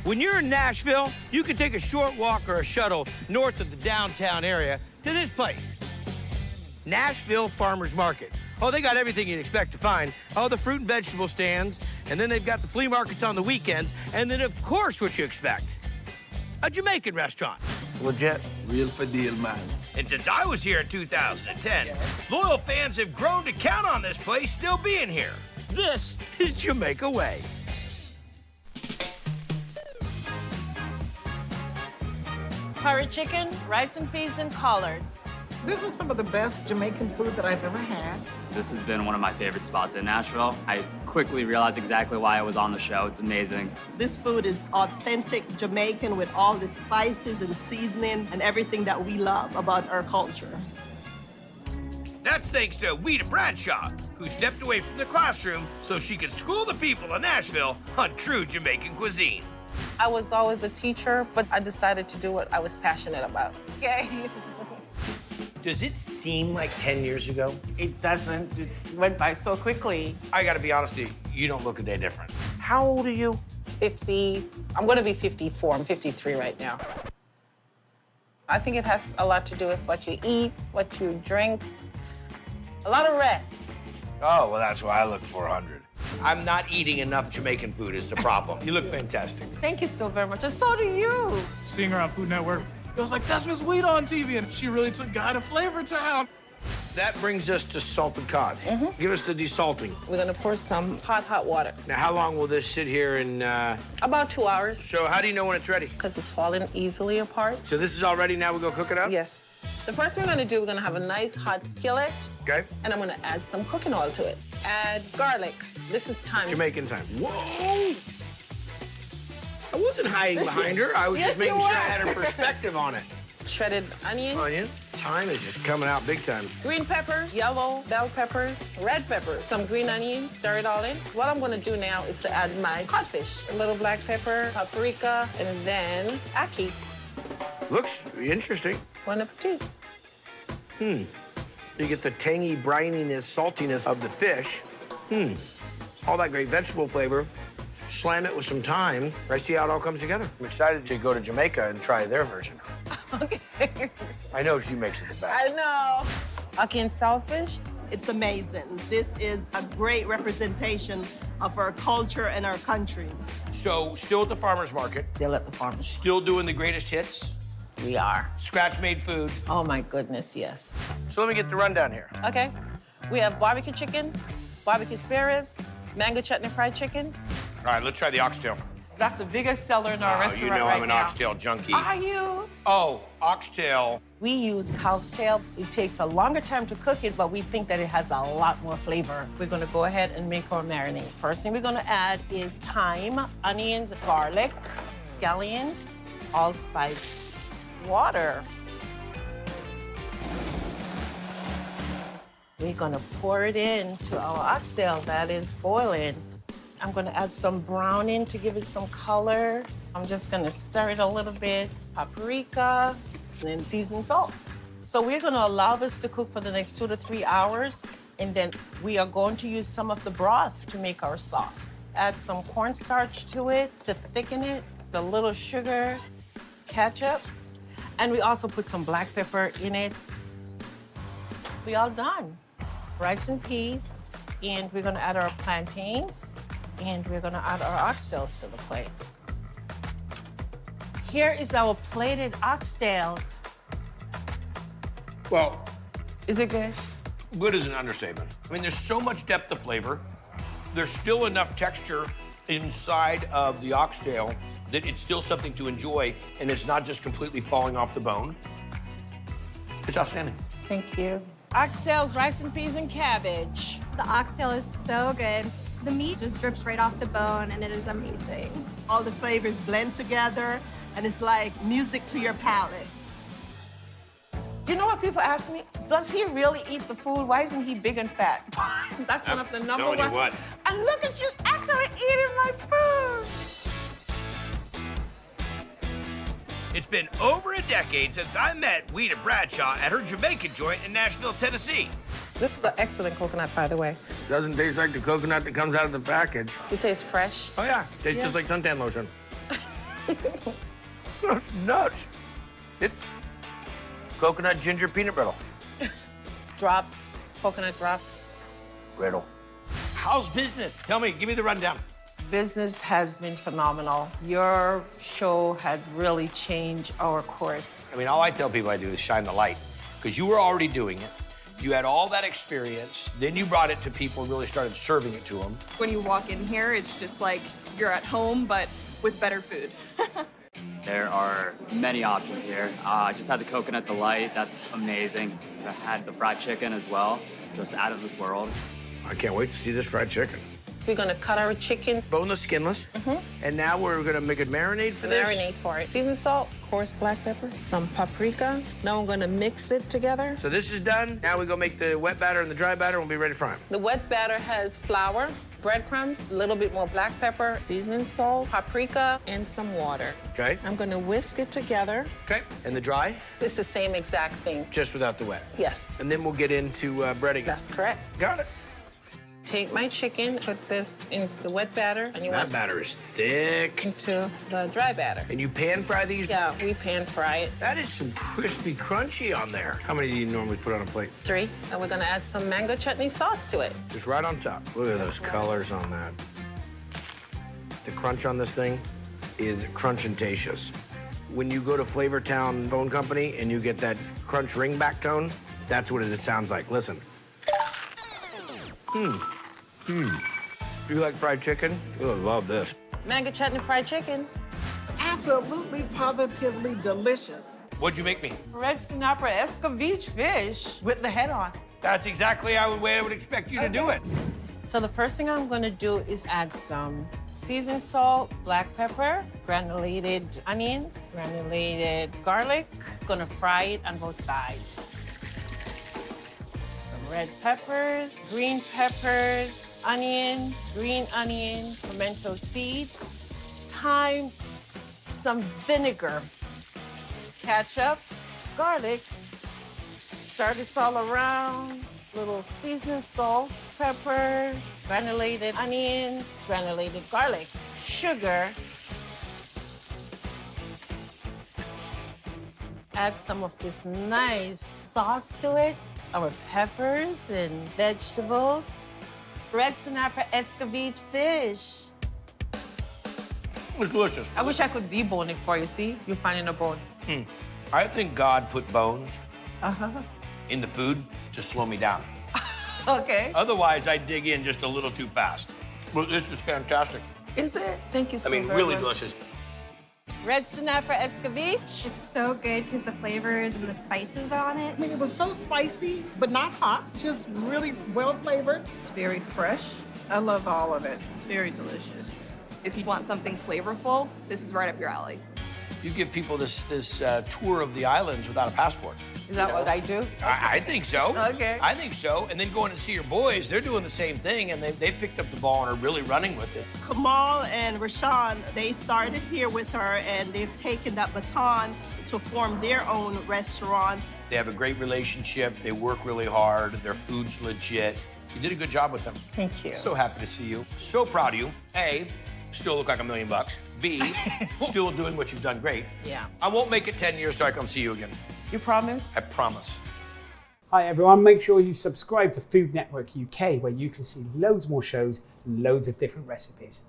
When you're in Nashville, you can take a short walk or a shuttle north of the downtown area to this place, Nashville Farmers Market. Oh, they got everything you'd expect to find. Oh, the fruit and vegetable stands, and then they've got the flea markets on the weekends, and then, of course, what you expect, a Jamaican restaurant. Legit. Real for deal, man. And since I was here in 2010, loyal fans have grown to count on this place still being here. This is Jamaica Way. Curry chicken, rice and peas, and collards. This is some of the best Jamaican food that I've ever had. This has been one of my favorite spots in Nashville. I quickly realized exactly why I was on the show. It's amazing. This food is authentic Jamaican with all the spices and seasoning and everything that we love about our culture. That's thanks to Weta Bradshaw, who stepped away from the classroom so she could school the people of Nashville on true Jamaican cuisine. I was always a teacher, but I decided to do what I was passionate about. Okay. Does it seem like 10 years ago? It doesn't. It went by so quickly. I gotta be honest with you, you don't look a day different. How old are you? 50. I'm gonna be 54. I'm 53 right now. I think it has a lot to do with what you eat, what you drink, a lot of rest. Oh, well, that's why I look 400. I'm not eating enough Jamaican food is the problem. You look fantastic. Thank you so very much, and so do you. Seeing her on Food Network, it was like, that's Miss Wheat on TV, and she really took Guy to Flavor Town. That brings us to salted cod. Give us the desalting. We're gonna pour some hot water. Now, how long will this sit here in, About 2 hours, So how do you know when it's ready? because it's falling easily apart. So this is all ready, now we go cook it up? Yes. The first thing we're gonna do, we're gonna have a nice hot skillet, Okay. and I'm gonna add some cooking oil to it. Add garlic. This is time. Jamaican time. Whoa! I wasn't hiding behind her. I was Yes, just making you sure I were. had her perspective on it. Shredded onion, Onion. Time is just coming out big time. green peppers, yellow bell peppers, red peppers, some green onions, stir it all in. What I'm gonna do now is to add my codfish. A little black pepper, paprika, and then ackee. Looks interesting. Bon appetit. You get the tangy brininess, saltiness of the fish. All that great vegetable flavor. Slam it with some thyme. I see how it all comes together. I'm excited to go to Jamaica and try their version. Okay. I know she makes it the I best. know. Ackee and saltfish. It's amazing. This is a great representation of our culture and our country. So, still at the farmer's market, Still at the farmer's. still doing the greatest hits, We are. scratch-made food. Oh my goodness, yes. So let me get the rundown here. Okay. We have barbecue chicken, barbecue spare ribs, mango chutney fried chicken. All right, let's try the oxtail. That's the biggest seller in our restaurant you know right I'm an now. oxtail junkie. Are you? Oh, oxtail. We use cow's tail. It takes a longer time to cook it, but we think that it has a lot more flavor. We're gonna go ahead and make our marinade. First thing we're gonna add is thyme, onions, garlic, scallion, allspice, water. We're gonna pour it into our oxtail that is boiling. I'm gonna add some browning to give it some color. I'm just gonna stir it a little bit, paprika, and then seasoned salt. So we're gonna allow this to cook for the next 2 to 3 hours, and then we are going to use some of the broth to make our sauce. Add some cornstarch to it to thicken it, a little sugar, ketchup, and we also put some black pepper in it. We all done. Rice and peas, and we're gonna add our plantains, and we're gonna add our oxtails to the plate. Here is our plated oxtail. Well, Is it good? good is an understatement. I mean, there's so much depth of flavor. There's still enough texture inside of the oxtail that it's still something to enjoy, and it's not just completely falling off the bone. It's outstanding. Thank you. Oxtails, rice and peas, and cabbage. The oxtail is so good. The meat just drips right off the bone, and it is amazing. All the flavors blend together, and it's like music to your palate. You know what people ask me? Does he really eat the food? Why isn't he big and fat? That's one of the number telling one. you what. And look at you actually eating my food. It's been over a decade since I met Weta Bradshaw at her Jamaican joint in Nashville, Tennessee. This is the excellent coconut, by the way. Doesn't taste like the coconut that comes out of the package. It tastes fresh. Oh, yeah. Tastes Yeah. just like suntan lotion. That's nuts. It's coconut ginger peanut brittle. Drops, coconut drops. Brittle. How's business? Tell me, give me the rundown. Business has been phenomenal. Your show had really changed our course. I mean, all I tell people I do is shine the light, because you were already doing it. You had all that experience. Then you brought it to people and really started serving it to them. When you walk in here, it's just like you're at home, but with better food. There are many options here. I just had the coconut delight. That's amazing. I had the fried chicken as well, just out of this world. I can't wait to see this fried chicken. We're gonna cut our chicken. Boneless, skinless. And now we're gonna make a marinade for this? Marinade for it. Seasoned salt, coarse black pepper, some paprika. Now I'm gonna mix it together. So this is done. Now we go make the wet batter and the dry batter, and we'll be ready to fry them. The wet batter has flour, breadcrumbs, a little bit more black pepper, seasoned salt, paprika, and some water. Okay. I'm gonna whisk it together. Okay. And the dry? It's the same exact thing. Just without the wet. Yes, And then we'll get into breading. that's correct. Got it. Take my chicken, put this in the wet batter, and you That want batter is thick. into the dry batter. And you pan fry these? Yeah, we pan fry it. That is some crispy crunchy on there. How many do you normally put on a plate? 3, and we're gonna add some mango chutney sauce to it. Just right on top. Look at those colors on that. The crunch on this thing is crunchantatious. When you go to Flavortown Phone Company and you get that crunch ringback tone, that's what it sounds like. Listen. You like fried chicken? Oh, I love this. Mango chutney fried chicken. Absolutely, positively delicious. What'd you make me? Red snapper escovitch fish with the head on. That's exactly the way I would expect you to do it. So the first thing I'm gonna do is add some seasoned salt, black pepper, granulated onion, granulated garlic. Gonna fry it on both sides. Some red peppers, green peppers, onions, green onion, pimento seeds, thyme, some vinegar, ketchup, garlic. Stir this all around. Little seasoned salt, pepper, granulated onions, granulated garlic, sugar. Add some of this nice sauce to it. Our peppers and vegetables. Red snapper escovitch fish. It's delicious. I wish I could debone it for you. See, you're finding a bone. I think God put bones Uh-huh. in the food to slow me down. Okay. Otherwise, I dig in just a little too fast. Well, this is fantastic. Is it? Thank you so I mean, very really much. delicious. Red snapper escovitch. It's so good because the flavors and the spices are on it. I mean, it was so spicy, but not hot, just really well flavored. It's very fresh. I love all of it. It's very delicious. If you want something flavorful, this is right up your alley. You give people this tour of the islands without a passport. Is that what I do? I think so. Okay. I think so. And then going and see your boys, they're doing the same thing, and they picked up the ball and are really running with it. Kamal and Rashawn, they started here with her, and they've taken that baton to form their own restaurant. They have a great relationship. They work really hard. Their food's legit. You did a good job with them. Thank you. So happy to see you. So proud of you. A, still look like $1 million. B, still doing what you've done great. Yeah. I won't make it 10 years till I come see you again. You promise? I promise. Hi everyone, make sure you subscribe to Food Network UK where you can see loads more shows and loads of different recipes.